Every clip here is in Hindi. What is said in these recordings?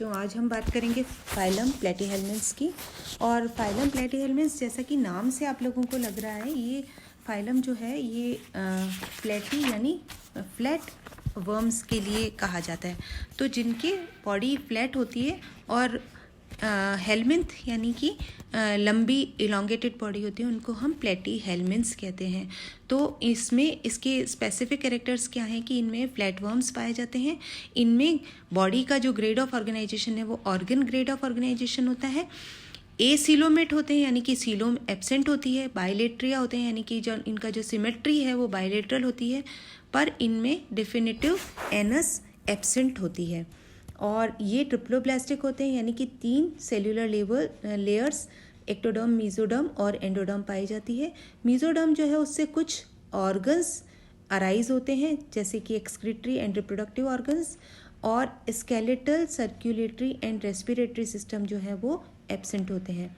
बच्चों, आज हम बात करेंगे फाइलम प्लेटीहेल्मिन्थ्स की। और फाइलम प्लेटीहेल्मिन्थ्स, जैसा कि नाम से आप लोगों को लग रहा है, ये फाइलम जो है ये प्लेटी यानी फ्लैट वर्म्स के लिए कहा जाता है। तो जिनकी बॉडी फ्लैट होती है और हेल्मिन्थ यानी कि लंबी इलोंगेटेड बॉडी होती है, उनको हम प्लेटीहेल्मिन्थ्स कहते हैं। तो इसमें इसके स्पेसिफिक कैरेक्टर्स क्या हैं कि इनमें फ्लैट वर्म्स पाए जाते हैं। इनमें बॉडी का जो ग्रेड ऑफ ऑर्गेनाइजेशन है वो ऑर्गन ग्रेड ऑफ ऑर्गेनाइजेशन होता है। एसीलोमेट होते हैं यानी कि सीलोम एब्सेंट होती है। बायलेट्रिया होते हैं यानी कि जो इनका जो सिमेट्री है वो बायलेटरल होती है, पर इनमें डिफिनिटिव एनस एब्सेंट होती है। और ये ट्रिप्लोब्लास्टिक होते हैं यानी कि 3 सेल्यूलर लेयर्स एक्टोडर्म, मेसोडर्म और एंडोडर्म पाई जाती है। मेसोडर्म जो है उससे कुछ ऑर्गन्स अराइज होते हैं, जैसे कि एक्सक्रीटरी एंड रिप्रोडक्टिव ऑर्गन्स, और skeletal, circulatory and respiratory system जो है वो एब्सेंट होते हैं।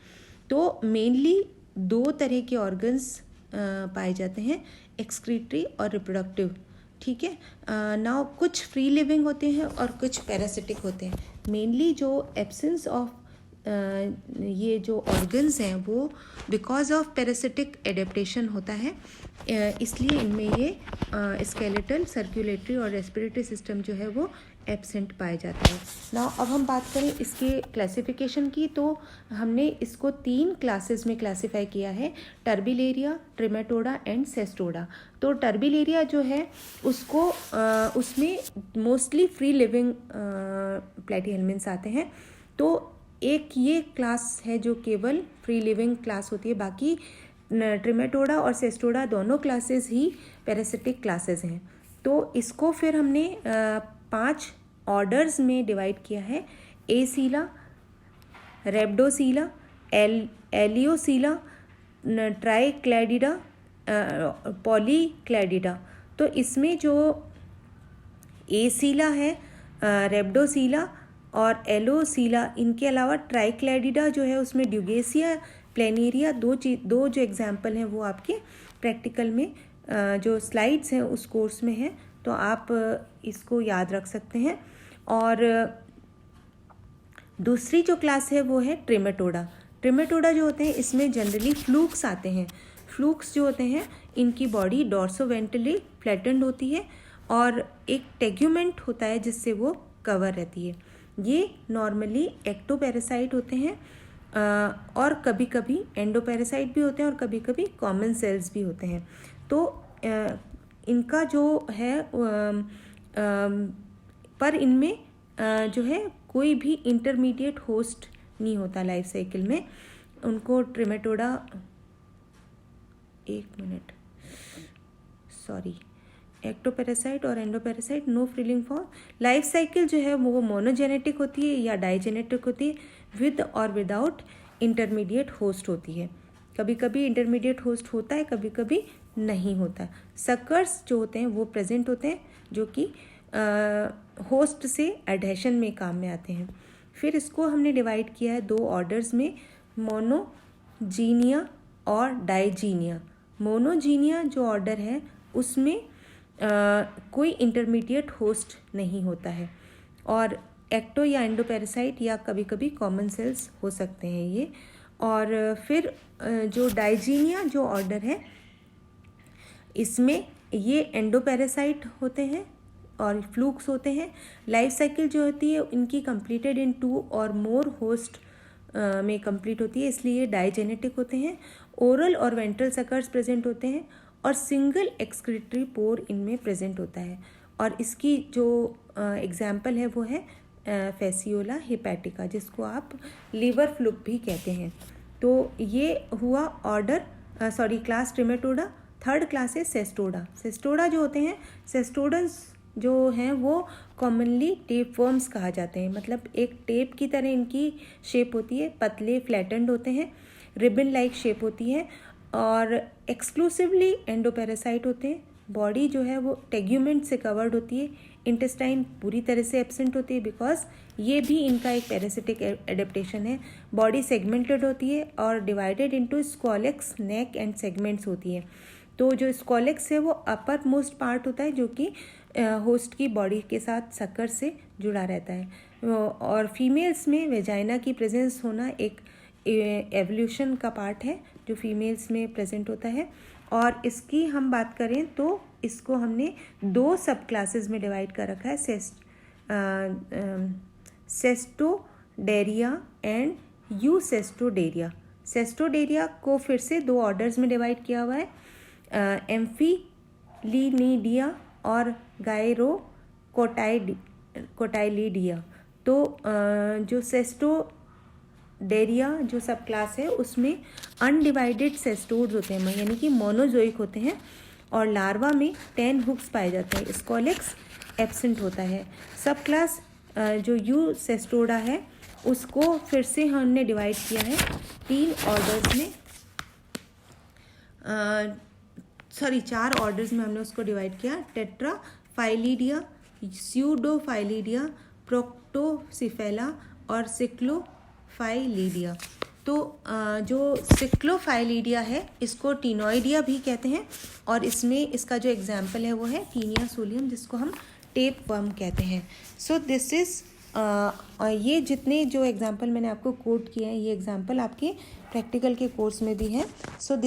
तो मेनली 2 तरह के ऑर्गन्स पाए जाते हैं, एक्सक्रीटरी और रिप्रोडक्टिव। ठीक है। नाउ कुछ फ्री लिविंग होते हैं और कुछ पैरासिटिक होते हैं। मेनली जो एब्सेंस ऑफ ये जो ऑर्गन्स हैं वो बिकॉज ऑफ पैरासिटिक एडेप्टेशन होता है, इसलिए इनमें ये स्केलेटल, सर्कुलेटरी और रेस्पिरेटरी सिस्टम जो है वो एब्सेंट पाया जाता है। नाउ अब हम बात करें इसके क्लासिफिकेशन की, तो हमने इसको 3 क्लासेस में क्लासिफाई किया है, टर्बिलेरिया, ट्रिमेटोडा एंड सेस्टोडा। तो टर्बिलेरिया जो है उसको उसमें मोस्टली फ्री लिविंग प्लेटीहेल्मिन्थ्स आते हैं। तो एक ये क्लास है जो केवल फ्री लिविंग क्लास होती है, बाकी ट्रिमेटोडा और सेस्टोडा दोनों क्लासेस ही पैरासिटिक क्लासेस हैं। तो इसको फिर हमने 5 ऑर्डर्स में डिवाइड किया है, एसीला, रेप्डोसीला, एलियोसीला, ट्राइक्लैडिडा, पॉलीक्लैडिडा। तो इसमें जो एसीला है, रेप्डोसीला और एलोसीला, इनके अलावा ट्राइक्लैडिडा जो है उसमें ड्यूगेसिया, प्लेनेरिया, दो जो एग्जाम्पल हैं वो आपके प्रैक्टिकल में जो स्लाइड्स हैं उस कोर्स में हैं, तो आप इसको याद रख सकते हैं। और दूसरी जो क्लास है वो है ट्रिमेटोडा। ट्रिमेटोडा जो होते हैं इसमें जनरली फ्लूक्स आते हैं। फ्लूक्स जो होते हैं इनकी बॉडी डॉर्सोवेंट्रली फ्लैटेंड होती है और एक टेग्यूमेंट होता है जिससे वो कवर रहती है। ये नॉर्मली एक्टोपैरासाइट होते हैं और कभी कभी एंडोपैरासाइट भी होते हैं और कभी कभी कॉमन सेल्स भी होते हैं। तो इनका जो है पर इनमें जो है कोई भी इंटरमीडिएट होस्ट नहीं होता लाइफ साइकिल में। उनको ट्रिमेटोडा, एक्टोपैरासाइट और endoparasite, no free living form. Life cycle जो है वो मोनोजेनेटिक होती है या डाइजेनेटिक होती है, विद और विदाउट इंटरमीडिएट होस्ट होती है। कभी कभी इंटरमीडिएट होस्ट होता है, कभी कभी नहीं होता। सकर्स जो होते हैं वो प्रेजेंट होते हैं, जो कि होस्ट से एडहेशन में काम में आते हैं। फिर इसको हमने डिवाइड किया है 2 ऑर्डर्स में, मोनोजीनिया और डाइजीनिया। मोनोजीनिया जो ऑर्डर है उसमें कोई इंटरमीडिएट होस्ट नहीं होता है, और एक्टो या एंडोपैरासाइट या कभी कभी कॉमन सेल्स हो सकते हैं ये। और फिर जो डाइजीनिया जो ऑर्डर है इसमें ये एंडोपैरासाइट होते हैं और फ्लूक्स होते हैं। लाइफ साइकिल जो होती है इनकी कंप्लीटेड इन 2 और मोर होस्ट में कंप्लीट होती है, इसलिए डाइजेनेटिक होते हैं। ओरल और वेंट्रल सकर्स प्रेजेंट होते हैं और सिंगल एक्सक्रीटरी पोर इनमें प्रेजेंट होता है। और इसकी जो एग्जाम्पल है वो है फैसियोला हिपैटिका, जिसको आप लीवर फ्लूक भी कहते हैं। तो ये हुआ क्लास ट्रिमेटोडा। थर्ड क्लास है सेस्टोडा। सेस्टोडा जो होते हैं, सेस्टोडन्स जो हैं वो कॉमनली टेप वर्म्स कहा जाते हैं, मतलब एक टेप की तरह इनकी शेप होती है, पतले फ्लैटेंड होते हैं, रिबन लाइक शेप होती है और एक्सक्लूसिवली एंडोपैरासाइट होते हैं। बॉडी जो है वो टेग्यूमेंट से कवर्ड होती है। इंटेस्टाइन पूरी तरह से एब्सेंट होती है बिकॉज ये भी इनका एक पैरासिटिक एडेप्टेशन है। बॉडी सेगमेंटेड होती है और divided into scolex, neck and segments होती है। तो जो स्क्वॉलेक्स है वो अपर मोस्ट पार्ट होता है जो कि होस्ट की बॉडी के साथ सकर से जुड़ा रहता है। और फीमेल्स में वेजाइना की प्रेजेंस होना एक एवोल्यूशन का पार्ट है जो फीमेल्स में प्रेजेंट होता है। और इसकी हम बात करें तो इसको हमने 2 सब क्लासेस में डिवाइड कर रखा है, सेस्टोडेरिया एंड यूसेस्टोडेरिया। सेस्टोडेरिया को फिर से 2 ऑर्डर्स में डिवाइड किया हुआ है, एम्फिलिनिडिया और गायरोकोटाइलिडिया। तो जो सेस्टोडेरिया जो सब क्लास है उसमें अनडिवाइडेड सेस्टोड्स होते हैं, यानी कि मोनोजोइक होते हैं, और लार्वा में 10 हुक्स पाए जाते हैं, स्कॉलेक्स एब्सेंट होता है। सब क्लास जो यूसेस्टोडा है उसको फिर से हमने डिवाइड किया है 3 ऑर्डर्स में, 4 ऑर्डर्स में हमने उसको डिवाइड किया, टेट्राफाइलिडिया, स्यूडोफाइलिडिया, प्रोक्टोसिफेला और सिक्लोफाइलिडिया। तो जो सिक्लोफाइलिडिया है इसको टीनोइडिया भी कहते हैं, और इसमें इसका जो एग्जाम्पल है वो है टीनिया सोलियम, जिसको हम टेप वर्म कहते हैं। सो दिस इज़ ये जितने जो एग्जाम्पल मैंने आपको कोट किए हैं ये एग्जाम्पल आपके प्रैक्टिकल के कोर्स में भी है। सो